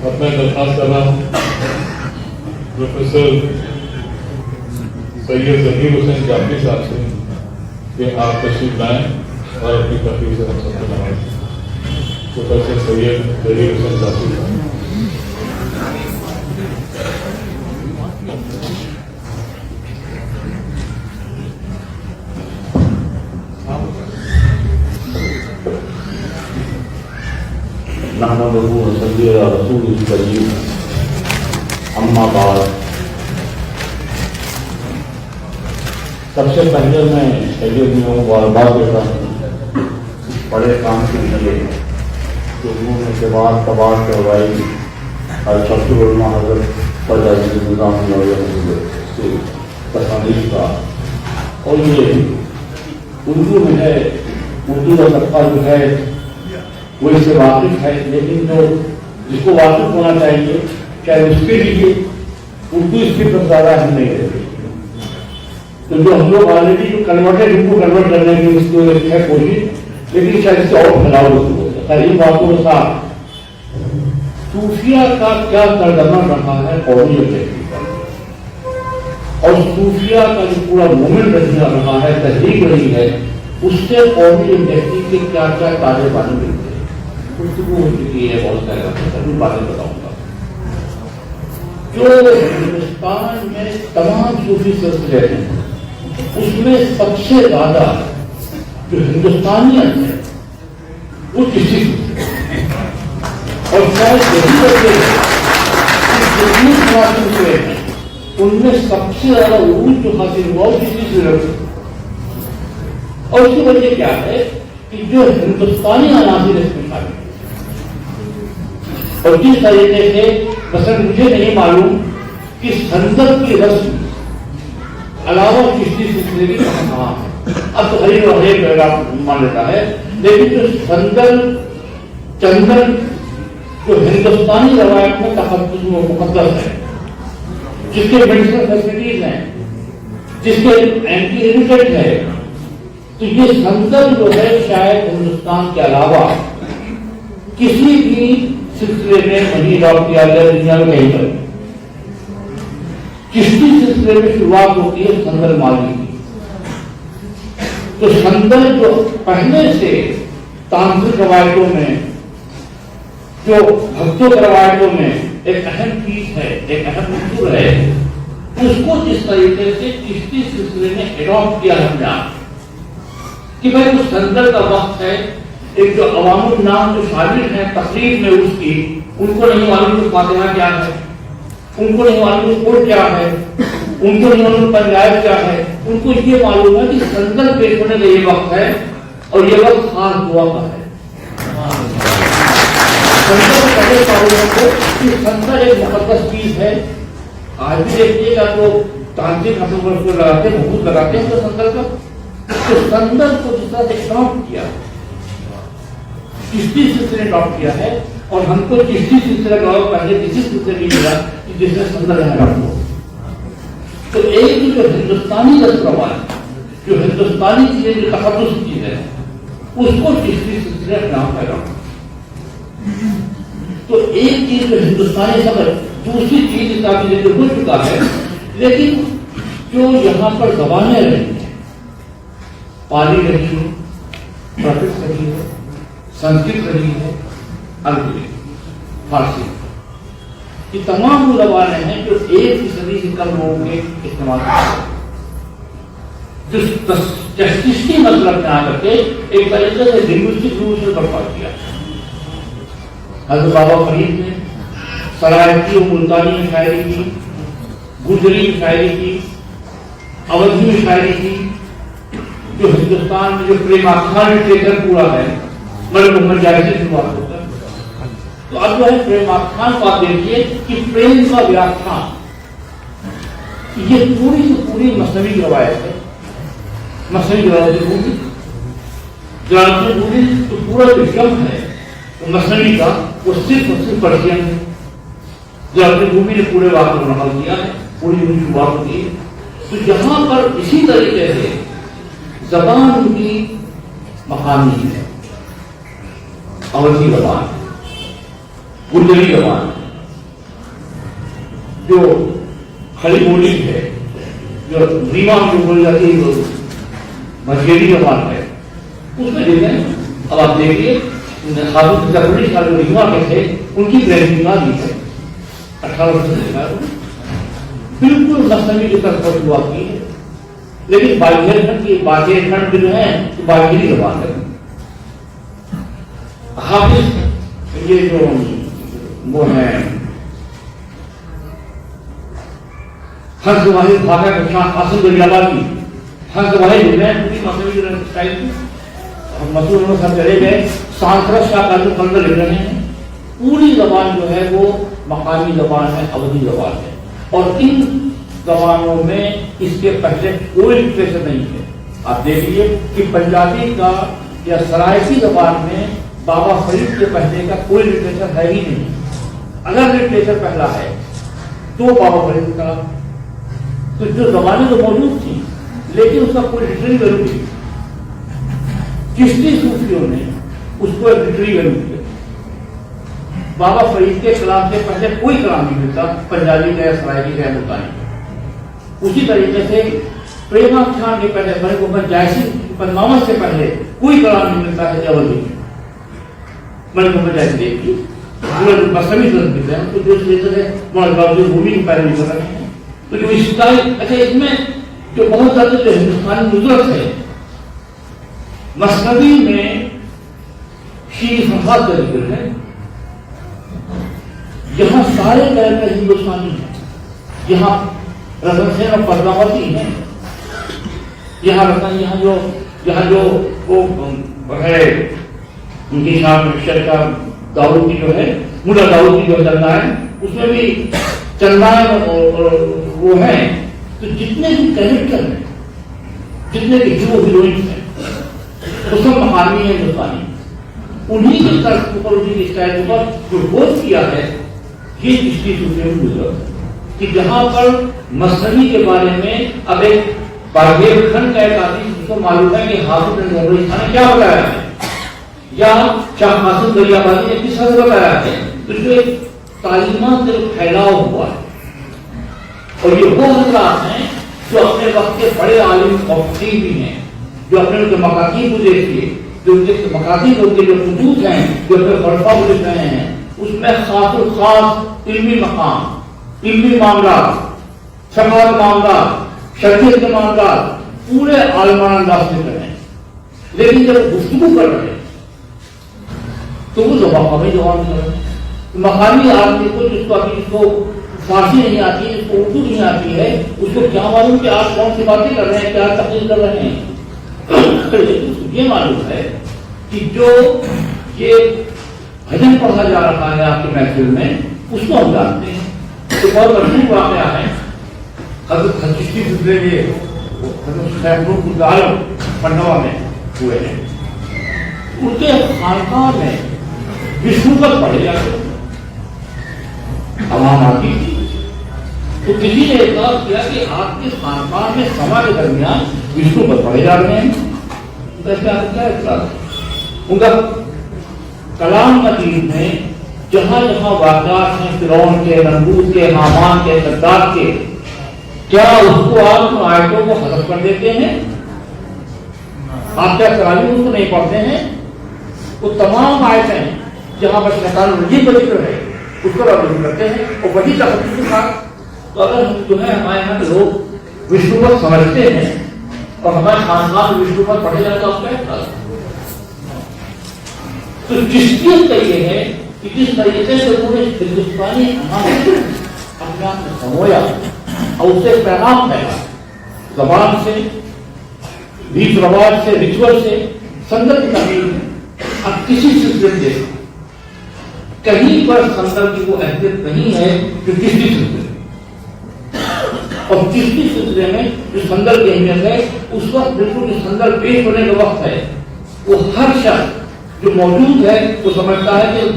اب میں درخواست کر رہا ہوں پروفیسر سید ظہیر حسین جعفری صاحب سے کہ آپ تشریف لائیں اور اپنی تقریر سے ہم سب کو نوازیں. پروفیسر سید ظہیر حسین جعفری صاحب. نحمدہ و نصلی علی رسول الکریم. اما بعد. سب سے پہلے میں سید میں مبارکباد دیتا ہوں بڑے کام کے لیے کہ انہوں نے اعتبار تبار کروائی اور شخص علماء حضرت فضل نظام سے تصانیف کا. اور یہ اردو میں ہے، اردو کا طبقہ جو ہے وہ اس سے واقف ہے، لیکن جو جس کو واقف ہونا چاہیے چاہے اس کے لیے اردو اس کی طرف زیادہ اہم نہیں رہتی. تو جو ہم لوگ آلریڈی جو کنورٹیڈ ان کو کنورٹ کرنے کی اس کو ہے کوشش، لیکن شاید اس سے اور پھیلاؤ ہوتا ہے. ان باتوں کے ساتھ صوفیہ کا کیا ترجمہ رہا ہے قومی تحریک کا، اور صوفیہ کا جو پورا موومنٹ رہا ہے، تحریک رہی ہے، اس سے قومی تحریک کے کیا کیا تازے پانی ملتے ہیں. گفتگو ہو چکی ہے بہت ساری باتیں بتاؤں گا. جو ہندوستان میں تمام صوفی سلسلے ہیں اس میں سب سے زیادہ جو ہندوستانیت ہے وہ کسی اور شاید ان میں سب سے زیادہ عروج جو حاصل ہوا وہ کسی سے رکھتے. اور اس کی وجہ کیا ہے کہ جو ہندوستانی عناصر اس میں شامل ہیں اور جس طریقے سے مثلا مجھے نہیں معلوم کہ سندر کی رسم علاوہ کسی سلسلے کی کہاں ہے. اب تو ہری اور ہر پیغام مان لیتا ہے، لیکن جو سندر چندر جو ہندوستانی روایت میں تحفظ و مقدس ہے، جس کے میڈیکل فیسلٹیز ہیں، جس کے اینٹی ایڈیٹڈ ہے، تو یہ سندر جو ہے شاید ہندوستان کے علاوہ کسی بھی سلسلے میں نہیں ڈاپ کیا گیا دنیا میں کہیں پر. چشتی سلسلے میں شروعات ہوتی ہے سندر مالی کی. تو سندر جو پہلے سے تانترک روایتوں میں جو بھکتوں کی روایتوں میں ایک اہم چیز ہے، ایک اہم عنصر ہے، اس کو جس طریقے سے چشتی سلسلے نے اڈاپٹ کیا ہے اپنے آپ کہ بھائی وہ سندر کا وقت ہے. ایک جو عوام النام جو شامل ہیں تقریب میں اس کی، ان کو نہیں معلوم کہ فاطمہ کیا ہے، ان کو نہیں معلوم کوٹ کیا ہے، ان کو نہیں معلوم پنجاب کیا ہے. ان کو یہ معلوم ہے کہ سندر پیش ہونے کا یہ وقت ہے اور یہ وقت خاص دعا کا ہے. سندر ایک مقدس چیز ہے. آج بھی دیکھیے گا تو تانترک ہم لوگ لگاتے ہیں، بہت لگاتے ہیں سندر کا. تو سندر کو جس طرح سے اڈاپٹ کیا چشتی سلسلے نے اڈاپٹ کیا ہے، اور ہم کو چشتی سلسلے کا پہلے کسی سلسلے نہیں ملا کہ جس میں سندر اڈاپٹ ہو. تو ایک جو ہندوستانی رسم رواج، جو ہندوستانی چیزیں جو تقدس چیز ہے، اس کو چشتی سلسلے اپنا پیدا. تو ایک چیز جو ہندوستانی سمجھ، دوسری چیز کافی ذکر ہو چکا ہے، لیکن جو یہاں پر زبانیں رہی ہیں، پالی رہی ہے، پراکرت رہی ہے، سنسکرت رہی ہے، عربی، فارسی، یہ تمام وہ زبانیں ہیں جو ایک ہی صدی سے کم لوگوں کے استعمال کرتے ہیں. جو چشتی مطلب میں آ کر کے ایک طریقے سے لنگوسٹک روپ سے برپا کیا. حضرت بابا فرید نے سرائکی و ملتانی میں شاعری کی، گجری میں شاعری کی، اودھی میں شاعری کی. جو ہندوستان میں جو پریم آخان لٹریچر پورا ہے ملک محمد جاوید سے شروعات ہوتا ہے. تو اب جو ہے پریم آخان کو آپ دیکھیے کہ پریم کا ویاخان یہ پوری سے پوری مصنوعی روایت ہے. مصنوعی روایت ہوگی جانتے ہوگی تو پورا جو شم ہے مصنوعی کا وہ صرف اور صرف پرشین ہے. جانتے بھومی نے پورے واقع کو نقل کیا ہے، پوری ان کی شروعات ہوتی ہے. تو یہاں پر اسی طریقے سے زبان کی مقامی ہے، اودھی زبان، گجری زبان، جو کھڑی بولی ہے، جو ریما جو بولی جاتی ہے، جو مجھیری زبان ہے، اس میں دیکھیں اب آپ دیکھیے خاتون ضروری کا جو ریما کے تھے ان کی بریکنگ آ گئی ہے 1800 بالکل مصنوعی کی طرف ہوا کی ہے، لیکن باغیر کھنڈ کی باغیر کھنڈ جو ہے تو باغیری زبان ہے۔ حافظ یہ جو وہ ہے حضرت واحد بھاگا کے شاہ قاسم دریابادی حضرت واحد جو ہے پوری مصنوعی اسٹائل کی مسئول میں سب چلے گئے، سانسرس کا قانون فندر لکھ رہے ہیں، پوری زبان جو ہے وہ مقامی زبان ہے، اودھی زبان ہے، اور ان زبانوں میں اس کے پہلے کوئی لٹریچر نہیں ہے۔ آپ دیکھیے کہ پنجابی کا یا سرائکی زبان میں بابا فرید کے پہلے کا کوئی لٹریچر ہے ہی نہیں۔ اگر لٹریچر پہلا ہے تو بابا فرید کا، تو جو زبانیں تو موجود تھیں لیکن اس کا کوئی لٹریری ویلو نہیں۔ چشتی صوفیوں نے اس کو ایک لٹریری ویلو دیا۔ بابا فرید کے کلام سے پہلے کوئی کلام نہیں ملتا پنجابی کا یا سرائکی کا یا ملتانی کا۔ اسی طریقے سے پریما خان کے پہلے ملک محمد جائسی پنماوت سے پہلے کوئی کلام نہیں ملتا ہے جاولی میں۔ ملک محمد جائسی دیکھیے مصنوعی ملتے ہیں تو جو لیتے ہیں باوجود بھومی کی پیروی کر رہے ہیں۔ تو جو اسٹائل اچھا اس میں جو بہت زیادہ جو ہندوستانی نظرت ہے مصنوعی میں شیر فرحات کا ذکر ہے، یہاں سارے کیریکٹر ہندوستانی ہیں، یہاں رتن سین اور پدماوتی ہیں، یہاں رتن یہاں جو وہ ہے ان کی شام شر کا داؤد کی جو ہے ملا داؤد کی جو چندہ ہے اس میں بھی چندہ وہ ہیں۔ تو جتنے بھی کیریکٹر ہیں، جتنے بھی ہیرو ہیروئنس ہیں وہ سب مقامی ہیں ہندوستانی۔ انہی کی طرف اوپر انہی کی اسٹائل پر جو غور کیا ہے یہ چشتی صوفیوں میں گزرا ہے کہ جہاں پر مصنوعی کے بارے میں اب ایک باغیر کھنڈ کا ایک آدمی جس کو معلوم ہے کہ حافظ بن محمد خان نے کیا بتایا ہے یا شاہ قاسم دریابادی نے کس طرح بتایا ہے، تو جو ایک تعلیمات کا پھیلاؤ ہوا ہے۔ اور یہ وہ حضرات ہیں جو اپنے وقت کے بڑے عالم مفتی بھی ہیں، جو اپنے ان کے مکاتیب کو دیکھیے، جو ان کے مکاتیب کے جو خطوط ہیں جو اپنے خلفاء کو لکھ رہے ہیں، اس میں خاص الخاص علمی مقام، علمی معاملات، شفاعت معاملات، شریعت کے معاملات پورے عالمانہ انداز سے کر رہے ہیں۔ لیکن جب گفتگو کر رہے ہیں تو وہ جواب نہیں کر رہے ہیں۔ مقامی آدمی کو جس کو فارسی نہیں آتی ہے، جس کو اردو نہیں آتی ہے، اس کو کیا معلوم کہ آپ کون سی باتیں کر رہے ہیں، کیا تقریر کر رہے ہیں۔ یہ معلوم ہے کہ جو یہ بھجن پڑھا جا رہا ہے آپ کے محفل میں اس کو ہم جانتے ہیں۔ تو بہت عجیب واقعہ ہے، حضرت چشتی سلسلے میں حضرت شیخ نور عالم پنڈوا میں ہوئے ہیں، ان کے خانقاہ میں وشنوپت پڑھے جاتے ہیں، عوام آتی تھی۔ تو کسی نے اعتراض کیا کہ آپ کے خانقاہ میں سما کے درمیان وشنوپت پڑھے جا رہے ہیں، کیا اعتراض؟ ان کا کلام مجید میں جہاں جہاں واقعات ہیں فرعون کے، نمرود کے، حامان کے، صداد کے، کیا اس کو آپ آیتوں کو حذف کر دیتے ہیں؟ آپ کیا تراویح اس کو نہیں پڑھتے ہیں؟ وہ تمام آیتیں جہاں پر شیطان الرجیم کا ذکر ہے اس کو رد کرتے ہیں اور وہی تفصیل کے ساتھ۔ تو اگر جو ہے ہمارے یہاں کے لوگ وشنوپت سمجھتے ہیں اور ہمارے خاندان میں وشنوپت پڑھے جاتا ہے اس کا اعتراض۔ تو چشتیت کا یہ ہے کہ جس طریقے سے انہوں نے ہندوستانی اپنے آپ میں سمویا اور اس سے پیغام پھیلا، زبان سے، ریت رواج سے، ریچول سے، سندر کی تعمیر میں اب کسی سلسلے میں دیکھا کہیں پر سندر کی وہ اہمیت نہیں ہے جو چشتی سلسلے میں، اور چشتی سلسلے میں جو سندر کی اہمیت ہے اس وقت بالکل جو سندر پیش ہونے کا وقت ہے وہ ہر شخص جو موجود ہے وہ سمجھتا ہے کہ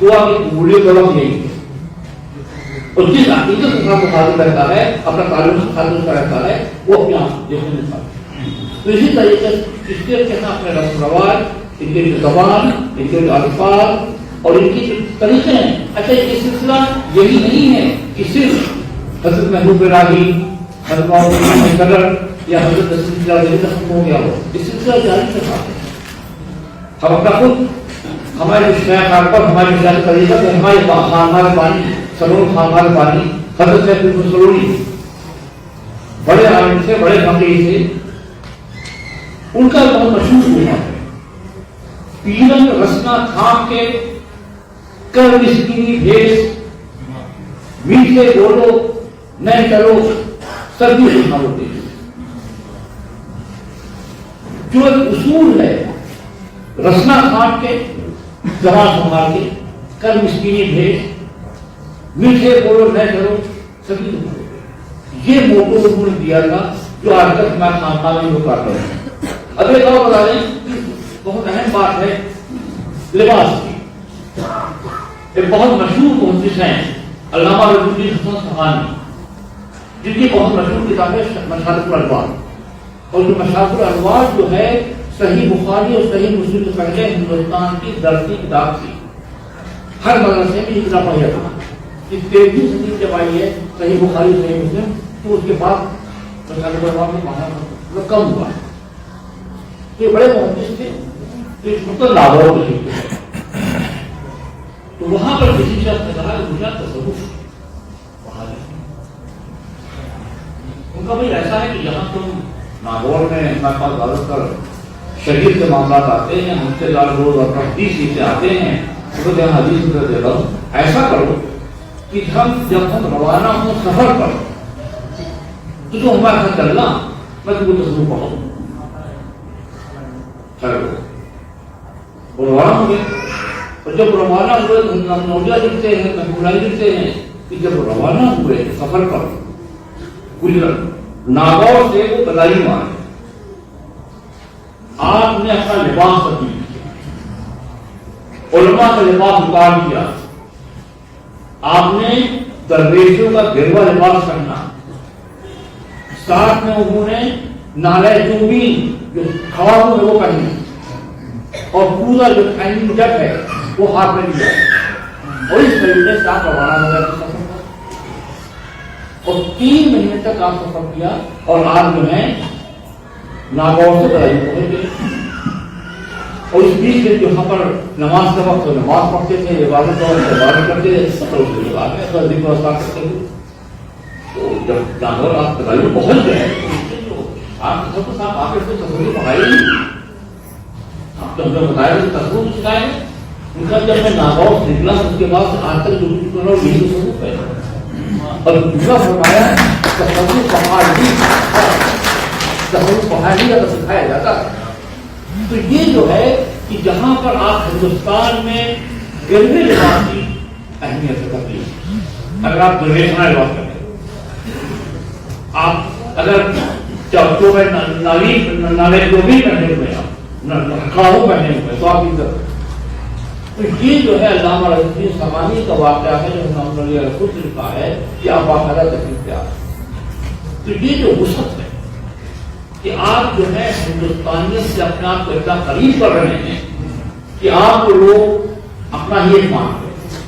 دعا کی قبولیت کا وقت یہی ہے، اور جس عقیدت کے ساتھ مخاطب رہتا ہے، اپنا تعلق سے خاطر کا رہتا ہے، وہ اپنے آپ دیکھنے لگتا ہے۔ تو اسی طریقے سے چشتیت کے ساتھ اپنے رسم و رواج، ان کے جو زبان، ان کے جو الفاظ اور ان کی جو طریقے ہیں، اچھا یہ سلسلہ یہی نہیں ہے کہ صرف حضرت محبوب راہی، حضرت محمد صدر یا حضرت رسول ختم ہو گیا ہو، اس سلسلہ جاری رکھا ہے. ہم اپنا خود ہمارے شیخ اکبر ہماری جان طریقہ میں ہمارے خانمان بانی سرور خانمان بانی حضرت محبوب سروری بڑے عالم سے، بڑے فقیر سے، ان کا بہت مشہور ہوا ہے پیرن رسنا کھان کے کر مسکینی بھیس میٹھے بولو نئے کرو سردی سنبھالو دے. جو ایک اصول ہے رسنا کھان کے زبان سنبھال کے کر مسکینی بھیس میٹھے بولو نئے کرو سردی سنبھالو دے، یہ موٹو انہوں نے دیا تھا جو آج تک میں خاندان میں کرتا ہوں. اب ایک اور بتا دیں، بہت اہم بات ہے لباس کی. ایک بہت مشہور محدث ہیں علامہ رضی الدین حسن صفانی، جن کی بہت مشہور کتاب ہے مشارق الانوار. اور جو مشارق الانوار جو ہے صحیح بخاری اور صحیح مسلم سے پہلے ہندوستان کی درسی کتاب تھی. ہر مدرسے میں یہ کتاب پڑھا جاتا تھا. 13ویں صدی جب آئی ہے صحیح بخاری صحیح مسلم، تو اس کے بعد مشارق الانوار میں پڑھنا کم ہوا. یہ بڑے محدث تھے، مطلب لاہور میں تو وہاں پر کسی شخص نے کہا کہ مجھے تصوف وہاں ان کا بھائی ایسا ہے کہ یہاں تم ناگور میں ہمارے پاس زیادہ تر شہید کے معاملات آتے ہیں، ہم سے لال روز اور حدیث سے آتے ہیں، تو یہاں حدیث میں دے رہا ہوں ایسا کرو کہ جب ہم روانہ ہوں سفر پر تو جو ہمارے ساتھ چلنا میں تم کو تصوف پڑھاؤں. وہ روانہ ہوں گے اور جب روانہ ہوئے تو ہم نوجہ لکھتے ہیں، محبوبائی لکھتے ہیں کہ جب روانہ ہوئے سفر پر گجرت ناگور سے وہ بلائی مارے، آپ نے اپنا لباس تبدیل کیا، علماء کا لباس اتار دیا، آپ نے درویشوں کا گھیروا لباس کرنا، ساتھ میں انہوں نے نالے چوبی جو کھڑا ہو وہ پہنی اور پورا جو ہینڈنگ جگ ہے وہ ہاتھ میں لیا اور اس طریقے سے آپ روانہ ہو گئے سفر پر. اور 3 مہینے تک آپ سفر کیا اور آپ جو ہے ناگور سے بلائی پہنچ گئے. اور اس بیچ میں جو یہاں پر نماز کا وقت نماز پڑھتے تھے، عبادت اور عبادت کرتے تھے، سفر اس کے بعد میں سردی کو اثر کرتے ہوئے تو جب ناگور آپ بلائی میں پہنچ گئے آپ سب کو صاحب آ کے تصویر پڑھائی نہیں. آپ جب میں بتایا کہ تصویر سکھائے ان کا جب میں ناگور سے نکلا اس کے بعد آج تک جو کچھ کر رہا ہوں یہی تصویر ہے. اور دوسرا فرمایا تصویر پہاڑی کا سکھایا جاتا ہے. تو یہ جو ہے کہ جہاں پر آپ ہندوستان میں گرمی لباس کی اہمیت سے کرتی ہے. اگر آپ درویشانہ لباس کرتے آپ اگر چوکوں میں نالے چوبی پہنے ہوئے کاہوں پہنے ہوئے تو آپ عزت. تو یہ جو ہے علامہ رضی الدین صفانی کا واقعہ ہے جو محمد علی رسول نے لکھا ہے کہ آپ باقاعدہ تکلیف پہ آئے. تو یہ جو وسعت ہے کہ آپ جو ہے ہندوستانیت سے اپنے آپ کو اتنا قریب کر رہے ہیں کہ آپ کو لوگ اپنا ہی مان رہے ہیں.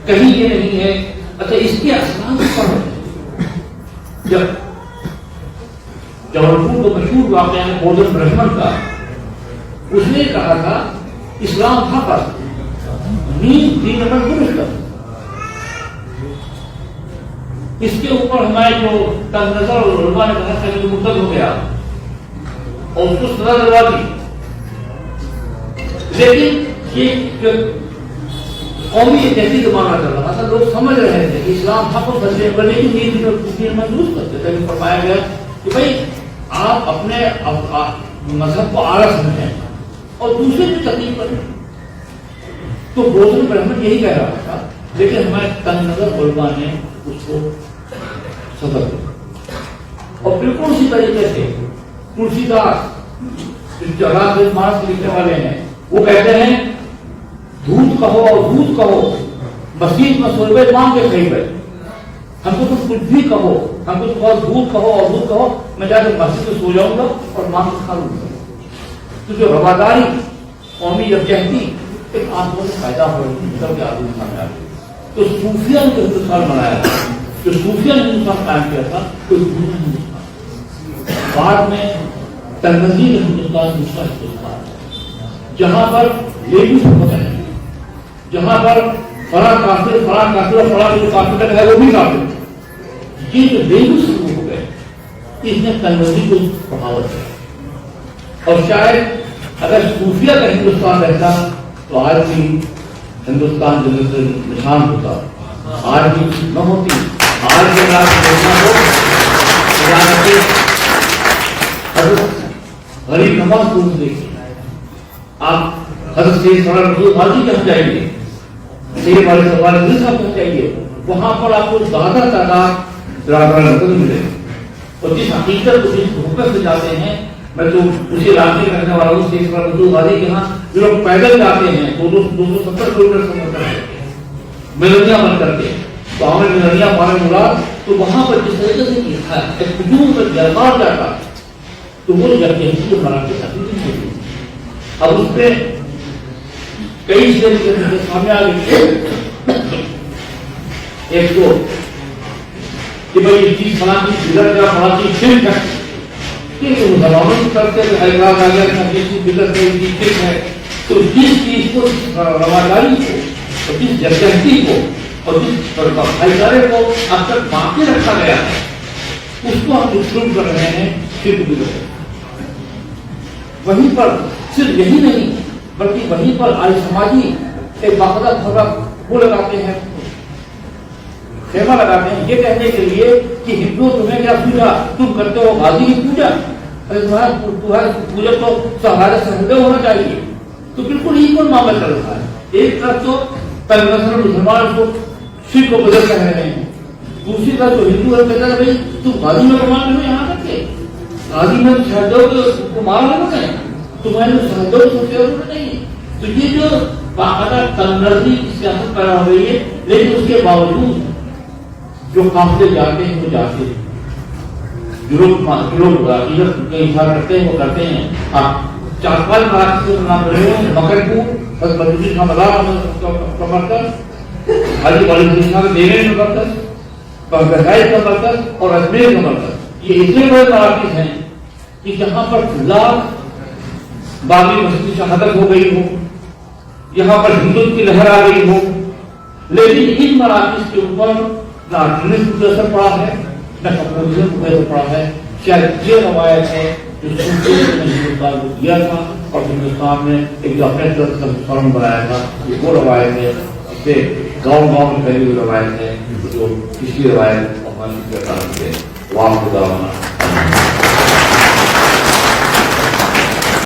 کہیں یہ نہیں ہے. اچھا اس کے اثرات پر جب جبلپور کو مشہور واقعہ ہے بودن برہمن کا، اس نے کہا تھا اسلام تھا پر نیند دین پر درست. اس کے اوپر ہمارے جو تنگ نظر اور علماء نے کہا تھا کہ مرتد ہو گیا اور اس کو سزا دلوا دی. لیکن یہ قومی تحقیق مانا چل رہا تھا، لوگ سمجھ رہے تھے کہ اسلام حق و سچے پر، لیکن نیند میں درست کرتے تھے. فرمایا گیا کہ بھائی آپ اپنے مذہب کو اعلیٰ سمجھیں اور دوسرے کی تکلیف کریں. تو بودن برہمن یہی کہہ رہا تھا، لیکن ہمارے تنگ نظر علماء نے اس کو سبق دیا. اور بالکل اسی طریقے سے تلسی داس مارس لکھنے والے ہیں، وہ کہتے ہیں دھوت کہو اور دودھ کہو، مسجد میں سوربے مانگ کے صحیح ہے. ہم کو تم کچھ بھی کہو، ہم کو تم دودھ کہو اور دودھ کہو، میں جا کے مسجد میں سو جاؤں گا اور مانگ کے کھا لوں گا. تو جو رواداری قومی جب کہتی ایک آنکھوں سے پیدا ہو رہی ہے کے آدمی سامنے آ گئی. تو صوفیہ نے ہندوستان بنایا جو صوفیہ نے ہندوستان قائم کیا تھا کوئی دوسرا ہندوستان، بعد میں تنظیم ہندوستان دوسرا ہندوستان، جہاں پر لیڈیز ہوتا ہے، جہاں پر فلاں کافر اور فلاں جو کافر ہے وہ بھی کافر، یہ جو لیڈیز شروع ہو گئے اس نے تنظیم کو بڑھاوت دی۔ اور شاید اگر صوفیہ کا ہندوستان رہتا تو آج بھی ہندوستان جنت سے نشان ہوتا، آج بھی نہ ہوتی۔ آج کے بعد غریب نواز کو دیکھیے، آپ حضرت سید سالار رسول غازی کہاں جائیں گے، سید والے سوال صاحب کہاں جائیے، وہاں پر آپ کو زیادہ تعداد نظر ملے، اور جس حقیقت کو جس حکومت سے جاتے ہیں، میں تو اسی علاقے میں رہنے والا ہوں، سید سالار رسول غازی کے یہاں جو لوگ پیدل جاتے ہیں 270 کلومیٹر سفر کرتے ہیں ملنیاں بن کر کے، تو ہمیں ملنیاں پانے مراد، تو وہاں پر جس طریقے سے ایک ہجوم میں جلمار جاتا تو وہ جگہ جو مراکز حقیقت ہوتی، اب اس میں کئی طریقے سے سامنے آ گئی، ایک تو کہ بھائی چیز فلاں چیز بگڑ گیا، فلاں چیز شرک ہے، مسلمانوں کرتے اعتراض آ گیا کہ چیز بگڑ گئی شرک ہے، تو جس چیز کو رواداری کو اور جس یکجہتی کو اور جس بھائی چارے کو اب تک باقی رکھا گیا ہے اس کو ہم مطلوب کر رہے ہیں شرک بگڑ گئے۔ وہیں پر صرف یہی نہیں بلکہ وہیں پر آج سماجی ایک باقاعدہ فرق وہ لگاتے ہیں، خیمہ لگاتے ہیں یہ کہنے کے لیے کہ ہندو تمہیں کیا پوجا، تم کرتے ہو غازی کی پوجا، تمہاری پوجا تو سہارے سہدے ہونا چاہیے۔ تو بالکل ہی کون معاملہ چل رہا ہے، ایک طرف تو نسل مسلمان کو شرک کو بدل کہہ رہے ہیں، دوسری طرف جو ہندو ہے کہتا ہے بھائی تم غازی میں کمان کرو، یہاں تک کہ غازی میں شہدوں کو مار رہے ہیں، تمہارے شہدوں کو ضرورت نہیں۔ تو یہ جو باقاعدہ تنظیم کی سیاست پیدا ہو رہی ہے، لیکن اس کے باوجود جو قافلے جاتے ہیں وہ جاتے ہیں، جو لوگ عقیدت کا اظہار کرتے ہیں وہ کرتے ہیں۔ آپ 4-5 مراکز کے نام رہے ہوں، مکرپور حضرت بدرالدین خان مزار کا مرکز، حاجی والی کا دیوین کا مرکز، بغداد کا مرکز اور اجمیر کا مرکز، یہ اتنے بڑے مراکز ہیں کہ جہاں پر لاکھ بابری مسجد کی شہادت ہو گئی ہو، یہاں پر ہندو کی لہر آ گئی ہو، لیکن ان مراکز کے اوپر نہ ٹورزم کو اثر پڑا ہے نہ کمیونزم کو اثر پڑا ہے۔ شاید یہ روایت ہے جو ہندوستان کو دیا تھا اور ہندوستان نے ایک جو اپنے فارم بنایا تھا، یہ وہ روایت ہے، اسے گاؤں میں پھیلی ہوئی روایت ہے جو پچھلی روایت افغانستان کے واقع